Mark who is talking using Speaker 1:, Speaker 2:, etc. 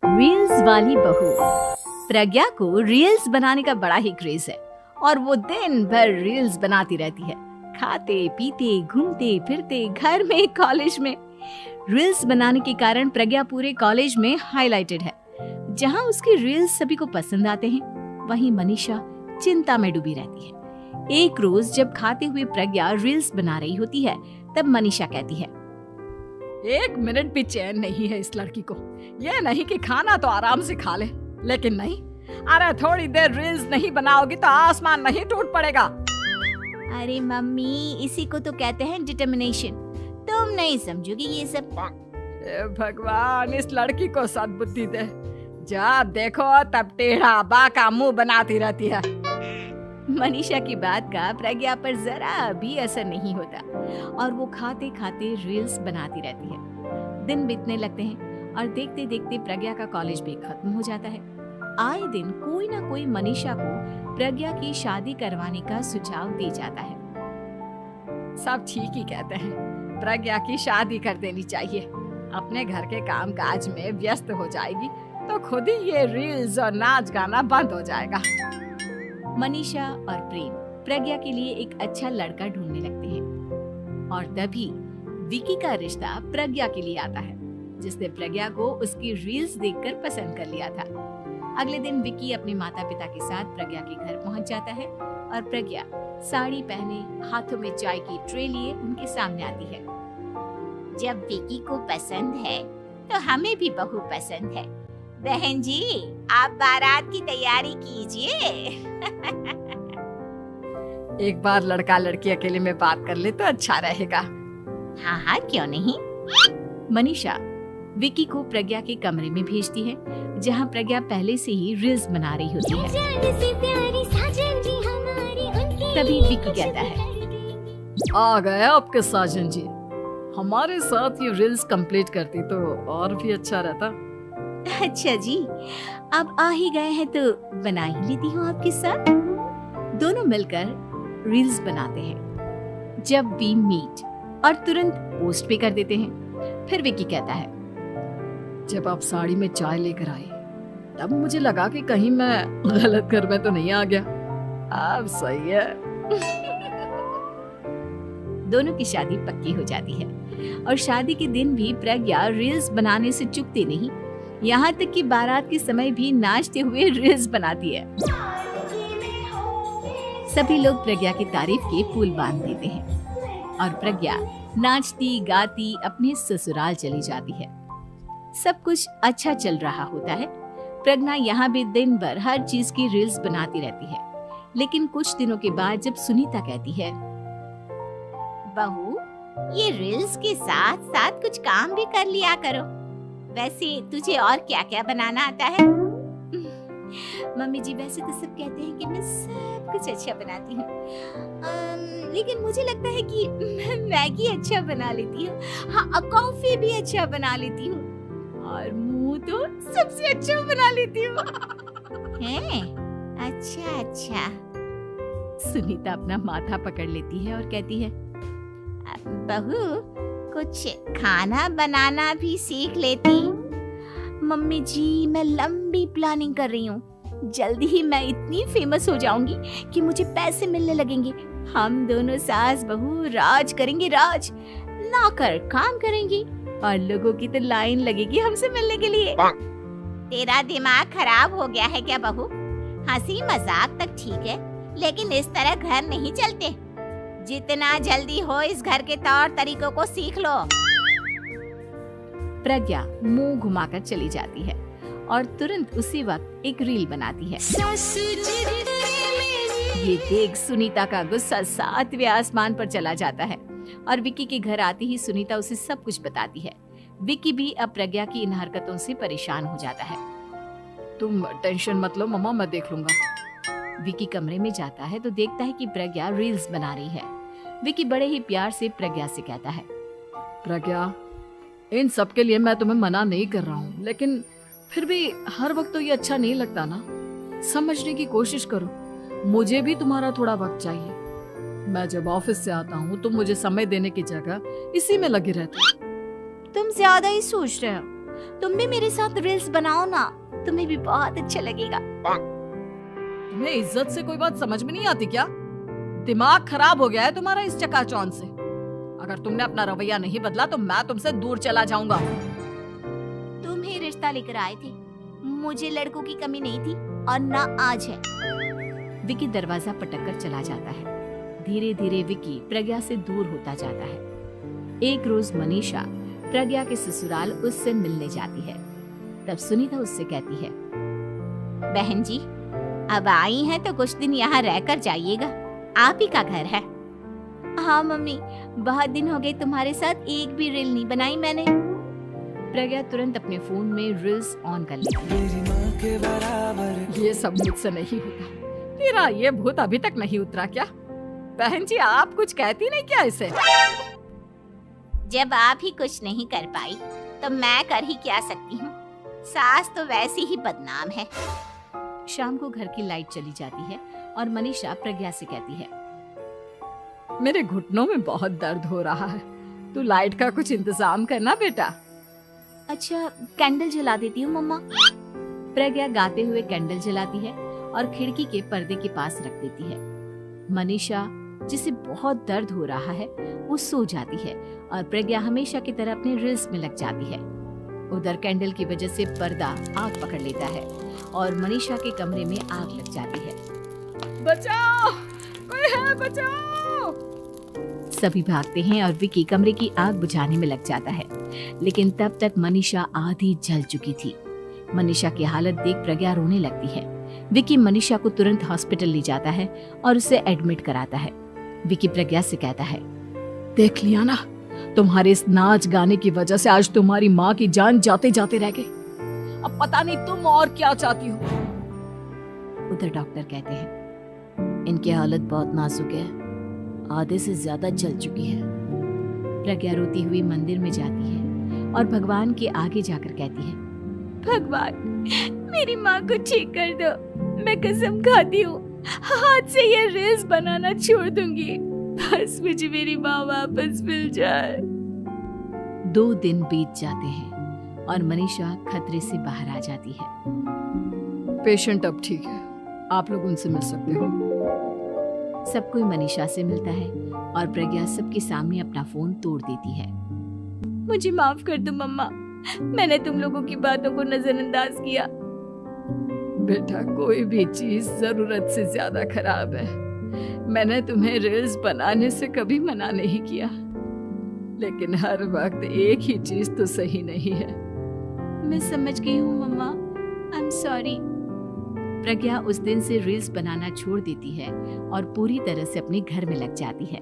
Speaker 1: Reels वाली बहू। प्रज्ञा को रील्स बनाने का बड़ा ही क्रेज है और वो दिन भर रील्स बनाती रहती है। खाते पीते घूमते फिरते घर में कॉलेज में रील्स बनाने के कारण प्रज्ञा पूरे कॉलेज में हाईलाइटेड है। जहां उसकी रील्स सभी को पसंद आते हैं, वहीं मनीषा चिंता में डूबी रहती है। एक रोज जब खाते हुए प्रज्ञा रील्स बना रही होती है, तब मनीषा कहती है,
Speaker 2: एक मिनट भी चैन नहीं है इस लड़की को। ये नहीं कि खाना तो आराम से खा ले, लेकिन नहीं, अरे थोड़ी देर रील्स नहीं बनाओगी तो आसमान नहीं टूट पड़ेगा।
Speaker 1: अरे मम्मी, इसी को तो कहते हैं डिटर्मिनेशन। तुम नहीं समझोगी ये सब।
Speaker 2: भगवान, इस लड़की को सद्बुद्धि दे। जब देखो तब टेढ़ा बाका मुंह बनाती रहती है।
Speaker 1: मनीषा की बात का प्रज्ञा पर जरा भी असर नहीं होता और वो खाते खाते रील्स बनाती रहती है। दिन बीतने लगते हैं और देखते देखते प्रज्ञा का कॉलेज भी खत्म हो जाता है। आए दिन कोई ना कोई मनीषा को प्रज्ञा की शादी करवाने का सुझाव दे जाता है।
Speaker 2: सब ठीक ही कहते हैं, प्रज्ञा की शादी कर देनी चाहिए। अपने घर के काम काज में व्यस्त हो जाएगी तो खुद ही ये रील्स और नाच गाना बंद हो जाएगा।
Speaker 1: मनीषा और प्रेम प्रज्ञा के लिए एक अच्छा लड़का ढूंढने लगते हैं और तभी विकी का रिश्ता प्रज्ञा के लिए आता है, जिसने प्रज्ञा को उसकी रील्स देखकर पसंद कर लिया था। अगले दिन विकी अपने माता पिता के साथ प्रज्ञा के घर पहुंच जाता है और प्रज्ञा साड़ी पहने हाथों में चाय की ट्रे लिए उनके सामने आती है।
Speaker 3: जब विकी को पसंद है तो हमें भी बहू पसंद है। बहन जी, आप बारात की तैयारी कीजिए।
Speaker 2: एक बार लड़का लड़की अकेले में बात कर ले तो अच्छा रहेगा।
Speaker 3: हाँ हाँ, क्यों नहीं।
Speaker 1: मनीषा विकी को प्रज्ञा के कमरे में भेजती है, जहाँ प्रज्ञा पहले से ही रील्स बना रही होती है। तभी विकी कहता है,
Speaker 2: आ गए आपके साजन जी। हमारे साथ ये रील्स कंप्लीट करती तो और भी अच्छा रहता।
Speaker 1: अच्छा जी, अब आ ही गए हैं तो बना ही लेती हूँ आपके साथ। दोनों मिलकर रील्स बनाते हैं। जब वी मीट और तुरंत पोस्ट भी कर देते हैं। फिर विकी कहता है,
Speaker 2: जब आप साड़ी में चाय लेकर आए तब मुझे लगा कि कहीं मैं गलत घर में तो नहीं आ गया। अब सही है।
Speaker 1: दोनों की शादी पक्की हो जाती है और शादी के दिन भी प्रज्ञा रील्स बनाने से चूकती नहीं। यहाँ तक कि बारात के समय भी नाचते हुए रील्स बनाती है। सभी लोग प्रज्ञा की तारीफ के पुल बांध देते हैं और प्रज्ञा नाचती गाती अपने ससुराल चली जाती है। सब कुछ अच्छा चल रहा होता है। प्रज्ञा यहाँ भी दिन भर हर चीज की रील्स बनाती रहती है। लेकिन कुछ दिनों के बाद जब सुनीता कहती है,
Speaker 3: बहू, ये रील्स के साथ साथ कुछ काम भी कर लिया करो। वैसे तुझे और क्या क्या बनाना आता है?
Speaker 1: मम्मी जी, वैसे तो सब कहते हैं कि मैं सब कुछ अच्छा बनाती हूँ, लेकिन मुझे लगता है कि मैं मैगी अच्छा बना लेती हूँ। हाँ, कॉफी भी अच्छा बना लेती हूँ और मुंह तो सबसे अच्छा बना लेती हूँ।
Speaker 3: हैं? अच्छा अच्छा।
Speaker 1: सुनीता अपना माथा पकड़ लेती है और कहती है,
Speaker 3: बहू, कुछ खाना बनाना भी सीख लेती।
Speaker 1: मम्मी जी, मैं लंबी प्लानिंग कर रही हूँ। जल्दी ही मैं इतनी फेमस हो जाऊंगी कि मुझे पैसे मिलने लगेंगे। हम दोनों सास बहू राज करेंगे, राज लाकर काम करेंगे और लोगों की तो लाइन लगेगी हमसे मिलने के लिए।
Speaker 3: तेरा दिमाग खराब हो गया है क्या बहू? हंसी मजाक तक ठीक है, लेकिन इस तरह घर नहीं चलते। जितना जल्दी हो इस घर के तौर तरीकों को सीख लो।
Speaker 1: प्रज्ञा मुंह घुमाकर चली जाती है और तुरंत उसी वक्त एक रील बनाती है। ये देख सुनीता का गुस्सा 7वें आसमान पर चला जाता है और विकी के घर आती ही सुनीता उसे सब कुछ बताती है। विकी भी अब प्रज्ञा की इन हरकतों से परेशान हो जाता है।
Speaker 2: तुम टेंशन मत लो मम्मा, मैं देख लूंगा।
Speaker 1: विकी कमरे में जाता है तो देखता है कि प्रज्ञा रील्स बना रही है। विकी बड़े ही प्यार से प्रज्ञा से कहता है,
Speaker 2: प्रज्ञा, इन सब के लिए मैं तुम्हें मना नहीं कर रहा हूँ, लेकिन फिर भी हर वक्त तो ये अच्छा नहीं लगता ना। समझने की कोशिश करो, मुझे भी तुम्हारा थोड़ा वक्त चाहिए। मैं जब ऑफिस से आता हूँ तो मुझे समय देने की जगह इसी में लगे रहते हो।
Speaker 1: तुम ज्यादा ही सोच रहे हो। तुम भी मेरे साथ रील्स बनाओ ना, तुम्हें भी बहुत अच्छा लगेगा।
Speaker 2: तुम्हें इज्जत से कोई बात समझ में नहीं आती क्या? दिमाग खराब हो गया है तुम्हारा इस चकाचौंध से। अगर तुमने अपना रवैया नहीं बदला तो मैं तुमसे दूर चला जाऊंगा।
Speaker 3: तुम ही रिश्ता लेकर आए थे, मुझे लड़कों की कमी नहीं थी और ना आज है।
Speaker 1: विकी दरवाजा पटक कर चला जाता है। धीरे धीरे विकी प्रज्ञा से दूर होता जाता है। एक रोज मनीषा प्रज्ञा के ससुराल उससे मिलने जाती है। तब सुनीता उससे कहती है,
Speaker 3: बहन जी, अब आई हैं तो कुछ दिन यहाँ रहकर जाइएगा, आप ही का घर है। हाँ मम्मी, बहुत दिन हो गए तुम्हारे साथ एक भी रील नहीं बनाई मैंने।
Speaker 1: प्रज्ञा तुरंत अपने फोन में रील्स ऑन कर लेती है।
Speaker 2: ये सब मुझसे नहीं होता। तेरा ये भूत अभी तक नहीं उतरा क्या? बहन जी, आप कुछ कहती नहीं क्या इसे?
Speaker 3: जब आप ही कुछ नहीं कर पाई तो मैं कर ही क्या सकती हूँ। सास तो वैसी ही बदनाम है।
Speaker 1: शाम को घर की लाइट चली जाती है और मनीषा प्रज्ञा से कहती है,
Speaker 2: मेरे घुटनों में बहुत दर्द हो रहा है, तू लाइट का कुछ इंतजाम करना बेटा।
Speaker 1: अच्छा, कैंडल जला देती हूँ मम्मा। प्रज्ञा गाते हुए कैंडल जलाती है और खिड़की के पर्दे के पास रख देती है। मनीषा, जिसे बहुत दर्द हो रहा है, वो सो जाती है और प्रज्ञा हमेशा की तरह अपने रील्स में लग जाती है। उधर कैंडल की वजह से पर्दा आग पकड़ लेता है और मनीषा के कमरे में आग लग जाती है।
Speaker 2: बचाओ, कोई है, बचाओ।
Speaker 1: सभी भागते हैं और विकी कमरे की आग बुझाने में लग जाता है, लेकिन तब तक मनीषा आधी जल चुकी थी। मनीषा की हालत देख प्रज्ञा रोने लगती है। विकी मनीषा को तुरंत हॉस्पिटल ले जाता है और उसे एडमिट कराता है। विकी प्रज्ञा से कहता है,
Speaker 2: देख लिया ना, तुम्हारे इस नाच गाने की वजह से आज तुम्हारी माँ की जान जाते जाते रह गई। अब पता नहीं तुम और क्या चाहती हो।
Speaker 1: उधर डॉक्टर कहते हैं, इनकी हालत बहुत नाजुक है, आधे से ज्यादा जल चुकी है। प्रज्ञा रोती हुई मंदिर में जाती है और भगवान के आगे जाकर कहती है,
Speaker 3: भगवान, मेरी माँ को ठीक कर दो। मैं कसम खाती हूँ, हाथ से ये रील्स बनाना छोड़ दूंगी। बस मुझे मेरी माँ वापस मिल जाए।
Speaker 1: 2 दिन बीत जाते हैं और मनीषा खतरे से बाहर आ जाती है।
Speaker 2: पेशेंट अब ठीक है, आप लोग उनसे मिल सकते हो।
Speaker 1: सब कोई मनीषा से मिलता है और प्रज्ञा सबके सामने अपना फोन तोड़ देती है।
Speaker 3: मुझे माफ कर दो मम्मा, मैंने तुम लोगों की बातों को नजरअंदाज किया।
Speaker 2: बेटा, कोई भी चीज जरूरत से ज्यादा खराब है। मैंने तुम्हें रील्स बनाने से कभी मना नहीं किया, लेकिन हर वक्त एक ही चीज तो सही नहीं है।
Speaker 3: मैं समझ गई हूँ मम्मा, आई एम सॉरी।
Speaker 1: प्रज्ञा उस दिन से रील्स बनाना छोड़ देती है और पूरी तरह से अपने घर में लग जाती है।